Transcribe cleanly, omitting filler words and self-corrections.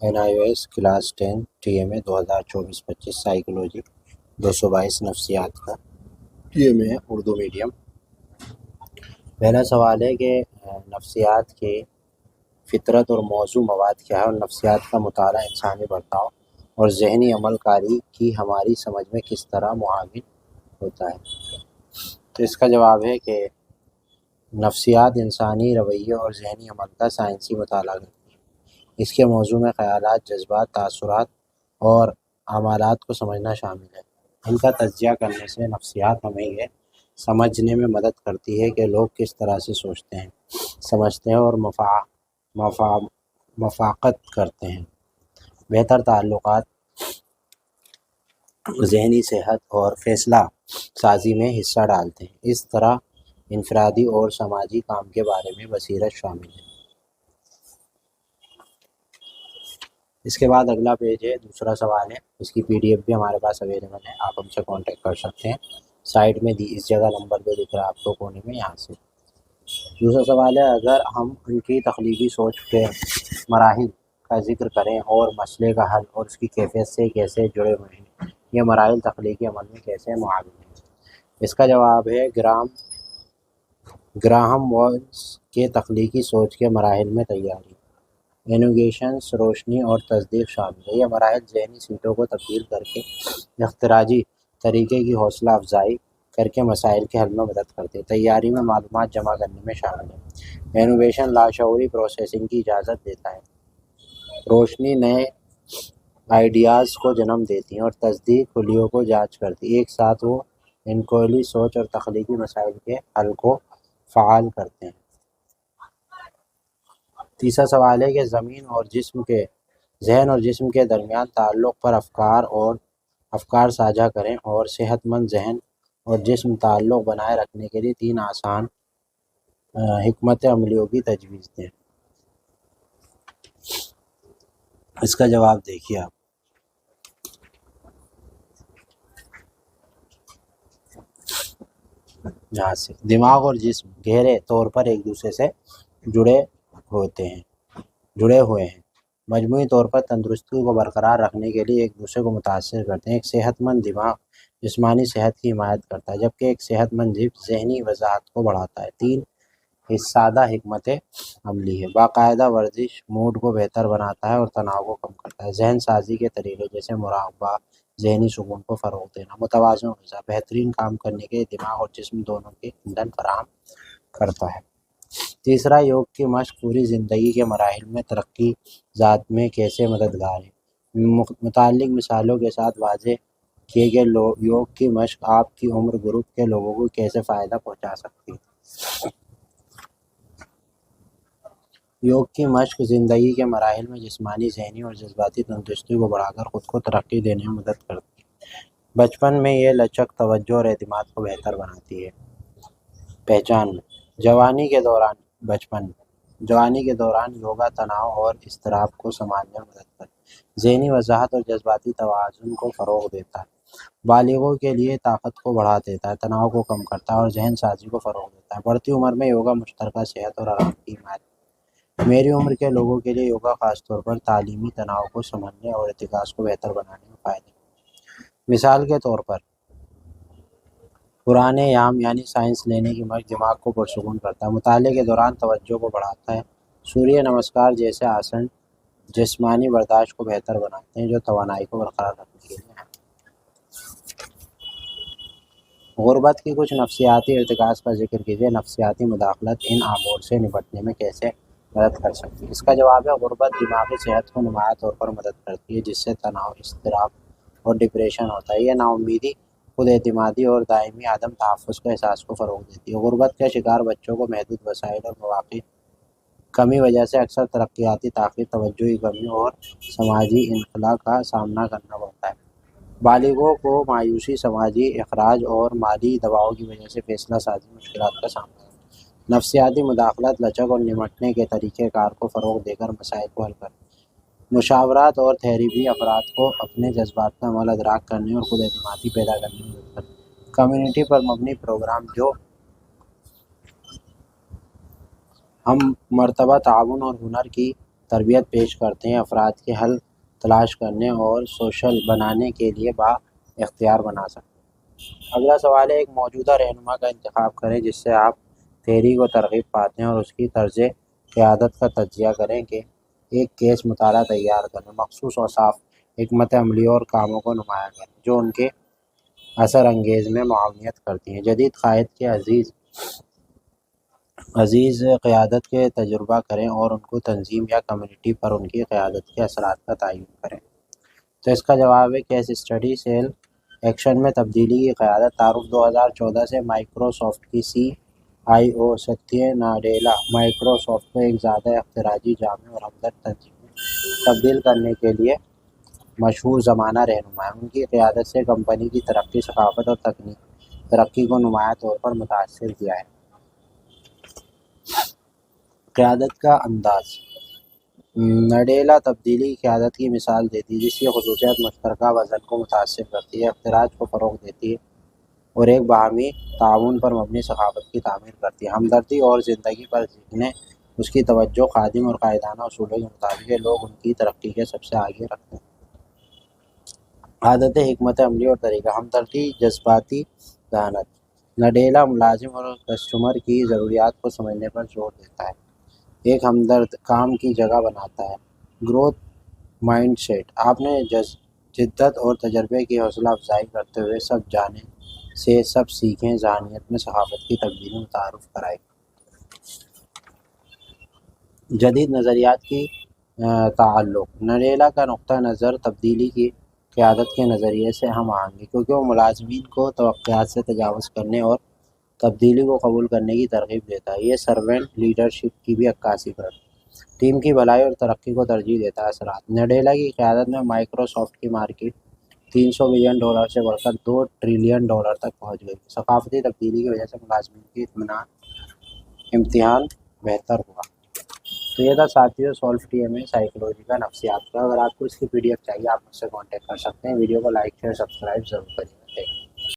NIOS class 10 TMA 2024-25 psychology 222 نفسیات کا TMA ہے اردو میڈیم۔ پہلا سوال ہے کہ نفسیات کی فطرت اور موضوع مواد کیا ہے، اور نفسیات کا مطالعہ انسانی برتاؤ اور ذہنی عمل کاری کی ہماری سمجھ میں کس طرح معاون ہوتا ہے۔ تو اس کا جواب ہے کہ نفسیات انسانی رویے اور ذہنی عمل کا سائنسی مطالعہ کرتی ہے۔ اس کے موضوع میں خیالات، جذبات، تاثرات اور عملات کو سمجھنا شامل ہے۔ ان کا تجزیہ کرنے سے نفسیات ہمیں یہ سمجھنے میں مدد کرتی ہے کہ لوگ کس طرح سے سوچتے ہیں، سمجھتے ہیں اور مفاقت کرتے ہیں، بہتر تعلقات، ذہنی صحت اور فیصلہ سازی میں حصہ ڈالتے ہیں۔ اس طرح انفرادی اور سماجی کام کے بارے میں بصیرت شامل ہے۔ اس کے بعد اگلا پیج ہے، دوسرا سوال ہے، اس کی PDF بھی ہمارے پاس اویلیبل ہے، آپ ہم سے کانٹیکٹ کر سکتے ہیں۔ سائٹ میں اس جگہ نمبر پہ دکھ رہا ہے آپ کو کونے میں، یہاں سے۔ دوسرا سوال ہے، اگر ہم ان کی تخلیقی سوچ کے مراحل کا ذکر کریں اور مسئلے کا حل اور اس کی کیفیت سے کیسے جڑے ہوئے ہیں، یہ مراحل تخلیقی عمل میں کیسے معاون ہیں؟ اس کا جواب ہے گراہم ویلز کے تخلیقی سوچ کے مراحل میں تیاری، انوویشنز، روشنی اور تصدیق شامل ہے۔ یہ مراحل ذہنی سیٹوں کو تبدیل کر کے اختراعی طریقے کی حوصلہ افزائی کر کے مسائل کے حل میں مدد کرتے ہیں۔ تیاری میں معلومات جمع کرنے میں شامل ہے۔ انوویشن لاشعوری پروسیسنگ کی اجازت دیتا ہے۔ روشنی نئے آئیڈیاز کو جنم دیتی ہے اور تصدیق خلیوں کو جانچ کرتی ہے۔ ایک ساتھ وہ انکولی سوچ اور تخلیقی مسائل کے حل کو فعال کرتے ہیں۔ تیسرا سوال ہے کہ ذہن اور جسم کے درمیان تعلق پر افکار ساجھا کریں اور صحت مند ذہن اور جسم تعلق بنائے رکھنے کے لیے 3 آسان حکمت عملیوں کی تجویز دیں۔ اس کا جواب دیکھیے آپ۔ جہاں سے دماغ اور جسم گہرے طور پر ایک دوسرے سے جڑے ہوئے ہیں، مجموعی طور پر تندرستی کو برقرار رکھنے کے لیے ایک دوسرے کو متاثر کرتے ہیں۔ ایک صحت مند دماغ جسمانی صحت کی حمایت کرتا ہے، جبکہ ایک صحت مند جسم ذہنی وضاحت کو بڑھاتا ہے۔ 3 سادہ حکمت عملی ہے۔ باقاعدہ ورزش موڈ کو بہتر بناتا ہے اور تناؤ کو کم کرتا ہے۔ ذہن سازی کے طریقے جیسے مراقبہ ذہنی سکون کو فروغ دینا۔ متوازن غذا بہترین کام کرنے کے دماغ اور جسم دونوں کے ایندھن فراہم کرتا ہے۔ تیسرا، یوگ کی مشق پوری زندگی کے مراحل میں ترقی ذات میں کیسے مددگار ہے۔ متعلق مثالوں کے ساتھ واضح کیے گئے یوگ کی مشق آپ کی عمر گروپ کے لوگوں کو کیسے فائدہ پہنچا سکتی ہے۔ یوگ کی مشق زندگی کے مراحل میں جسمانی، ذہنی اور جذباتی تندرستی کو بڑھا کر خود کو ترقی دینے میں مدد کرتی ہے۔ بچپن میں یہ لچک، توجہ اور اعتماد کو بہتر بناتی ہے۔ پہچان جوانی کے دوران یوگا تناؤ اور اضطراب کو سنبھالنے میں مدد کرتا ہے، ذہنی وضاحت اور جذباتی توازن کو فروغ دیتا ہے، بالغوں کے لیے طاقت کو بڑھا دیتا ہے، تناؤ کو کم کرتا ہے اور ذہن سازی کو فروغ دیتا ہے۔ بڑھتی عمر میں یوگا مشترکہ صحت اور آرام کی حمایت۔ میری عمر کے لوگوں کے لیے یوگا خاص طور پر تعلیمی تناؤ کو سمجھنے اور ارتکاز کو بہتر بنانے میں فائدہ ہے۔ مثال کے طور پر پرانے یام یعنی سانس لینے کی مشق دماغ کو پرسکون کرتا ہے، مطالعے کے دوران توجہ کو بڑھاتا ہے۔ سوریہ نمسکار جیسے آسن جسمانی برداشت کو بہتر بناتے ہیں، جو توانائی کو برقرار رکھنے کے لیے ہیں۔ غربت کی کچھ نفسیاتی ارتکاز کا ذکر کیجیے۔ نفسیاتی مداخلت ان امور سے نمٹنے میں کیسے مدد کر سکتی ہے۔ اس کا جواب ہے غربت دماغی صحت کو نمایاں طور پر مدد کرتی ہے، جس سے تناؤ، اضطراب اور ڈپریشن ہوتا ہے۔ یہ ناامیدی، خود اعتمادی اور دائمی عدم تحفظ کے احساس کو فروغ دیتی ہے۔ غربت کے شکار بچوں کو محدود وسائل اور مواقع کمی وجہ سے اکثر ترقیاتی تاخیر، توجہ کی کمی اور سماجی انخلا کا سامنا کرنا پڑتا ہے۔ بالغوں کو مایوسی، سماجی اخراج اور مالی دباؤ کی وجہ سے فیصلہ سازی مشکلات کا سامنا ہے۔ نفسیاتی مداخلت لچک اور نمٹنے کے طریقہ کار کو فروغ دے کر مسائل کو حل کرتی ہے۔ مشاورات اور تھیریپی افراد کو اپنے جذبات کا عمل ادراک کرنے اور خود اعتمادی پیدا کرنے میں مدد کرتی ہے۔ کمیونٹی پر مبنی پروگرام جو ہم مرتبہ تعاون اور ہنر کی تربیت پیش کرتے ہیں، افراد کے حل تلاش کرنے اور سوشل بنانے کے لیے با اختیار بنا سکتے ہیں۔ اگلا سوال ہے، ایک موجودہ رہنما کا انتخاب کریں جس سے آپ تحریک و ترغیب پاتے ہیں اور اس کی طرز قیادت کا تجزیہ کریں کہ ایک کیس مطالعہ تیار کریں، مخصوص اور صاف حکمت عملی اور کاموں کو نمایاں کریں جو ان کے اثر انگیز میں معاونت کرتی ہیں۔ جدید قائد کے عزیز قیادت کے تجربہ کریں اور ان کو تنظیم یا کمیونٹی پر ان کی قیادت کے اثرات کا تعین کریں۔ تو اس کا جواب ہے کیس اسٹڈی سیل ایکشن میں تبدیلی کی قیادت۔ تعارف 2014 سے مائیکروسافٹ کی CIO ستیہ ناڈیلا مائیکروسافٹ کو ایک زیادہ اختراعی، جامع اور ہمدرد تنظیم میں تبدیل کرنے کے لیے مشہور زمانہ رہنما ہے۔ ان کی قیادت سے کمپنی کی ترقی، ثقافت اور تکنیکی ترقی کو نمایاں طور پر متاثر کیا ہے۔ قیادت کا انداز۔ نڈیلا تبدیلی کی قیادت کی مثال دیتی ہے جس کی خصوصیات مشترکہ وژن کو متاثر کرتی ہے، اختراع کو فروغ دیتی ہے اور ایک باہمی تعاون پر مبنی ثقافت کی تعمیر کرتی ہے۔ ہمدردی اور زندگی پر سیکھنے، اس کی توجہ خادم اور قائدانہ اصولوں کے مطابق ہے، لوگ ان کی ترقی کے سب سے آگے رکھتے ہیں۔ عادتیں، حکمت عملی اور طریقہ۔ ہمدردی، جذباتی ذہانت۔ نڈیلا ملازم اور کسٹمر کی ضروریات کو سمجھنے پر زور دیتا ہے، ایک ہمدرد کام کی جگہ بناتا ہے۔ گروتھ مائنڈ سیٹ۔ آپ نے جدت اور تجربے کی حوصلہ افزائی کرتے ہوئے سب جانیں سے سب سیکھیں ذہنیت میں ثقافت کی تبدیلی متعارف کرائی۔ جدید نظریات کی تعلق۔ نڈیلا کا نقطہ نظر تبدیلی کی قیادت کے نظریے سے ہم آہنگ ہے کیونکہ وہ ملازمین کو توقعات سے تجاوز کرنے اور تبدیلی کو قبول کرنے کی ترغیب دیتا ہے۔ یہ سرونٹ لیڈرشپ کی بھی عکاسی کرتا ہے، ٹیم کی بھلائی اور ترقی کو ترجیح دیتا ہے۔ اثرات۔ نڈیلا کی قیادت میں مائیکروسافٹ کی مارکیٹ $300 بلین سے بڑھ کر $2 ٹریلین تک پہنچ گئی۔ ثقافتی تبدیلی کی وجہ سے ملازمین کی امتحان بہتر ہوا۔ تو یہ تھا ساتھیوں سولف TMA سائیکلوجی کا نفسیات کا۔ اگر آپ کو اس کی PDF چاہیے آپ مجھ سے کانٹیکٹ کر سکتے ہیں۔ ویڈیو کو لائک، شیئر، سبسکرائب ضرور کریے۔